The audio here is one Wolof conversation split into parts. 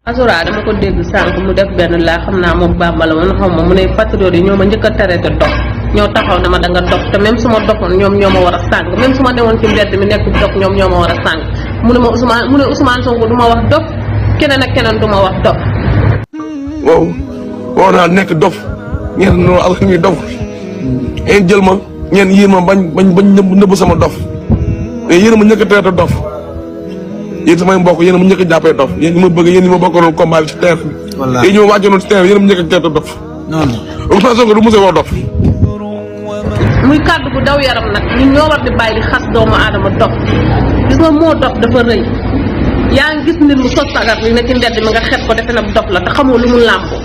Asura dama ko dégg sànq mu def benn laa xam naa moom Bamba la woon xaw ma mu ne patriote yi ñoo ma njëkk a traité dof ñoo taxaw ne ma da nga dof te même su ma dofoon ñoom ñoo ma war a sàng même su ma newoon ci mbedd mi nekk dof ñoom ñoo ma war a sàng mu ne Ousmane Sonko du ma wax dof keneen ak keneen du ma wax dof. waaw naa nekk dof ngeen noonu ak ñuy dof ngeen jël ma ngeen yéen ma bañ nëbb sama dof mais yéen a ma njëkk a traité dof. yéen samay mbokk yéen a ma njëkk a jàppee dof yéen ñi ma bëgg yéen ñi ma bokkoon combat bi ci terre bi. wallaahi yéen ñi ma wàccoon ci terre bi yéen a ma njëkk a teete dof. non non Ousmane Sonko du mos a wax dof. muy kàddu bu daw yaram nag ñun ñoo war di bàyyi di xas doomu aadama dof gis nga moo dof dafa rëy yaa ngi gis nit mu sos sagar li ne ci mbedd mi nga xet ko defe na dof la te xamoo lu mu làmboo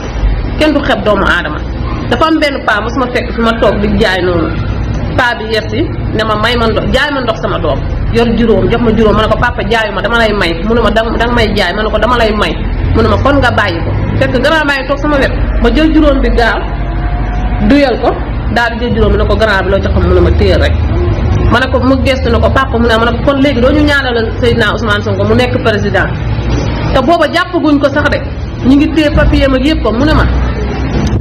kenn du xeb doomu aadama. dafa am benn paa mos ma fekk fi ma toog di jaay noonu paa bi yegsi ne ma may ma ndox jaay ma ndox sama doom yor juróom jox ma juróom ma ne ko papa jaayu ma dama lay may mu ne ma danga may jaay ma ne ko dama lay may mu ne ma kon nga bàyyi ko fekk grand baa ngi toog sama wet ma jël juróom bi gaaw duyal ko daal di jël juróom bi ne ko grand bi loo ci xam mu ne ma téye rek ma ne ko mu gestu ne ko papa mu ne ma ne ko kon léegi doo ñu ñaanalal Seydina Ousmane Sonko mu nekk président te booba jàppaguñ ko sax de ñu ngi téye papier mag yëpp ko mu ne ma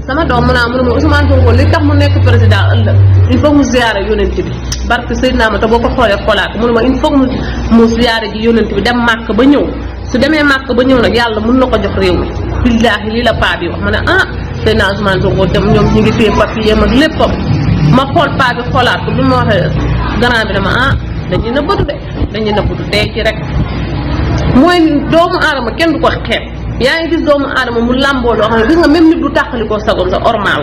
sama doom mu ne ma Ousmane Sonko li tax mu nekk président ëllëg il faut mu ziyaare yonent bi barke Seydina ma te boo ko xoolee xoolaat mu ne ma il faut mu ziyaare ji yonent bi dem màkk ba ñëw su demee màkk ba ñëw nag yàlla mun na ko jox réew mi billaahi lii la paa bi wax ma ne Seydina Ousmane Sonko dem ñoom ñu ngi téye papier mag léppam ma xool paa bi xoolaat ko bi ma waxee grand bi dama dañuy nëbbatu de dañuy nëbbatu tey ci rek mooy doomu aadama kenn du ko xeeb yaa ngi gis doomu aadama mu làmboo loo xam ne gis nga même nit du tàqalikoo sagom sa ormal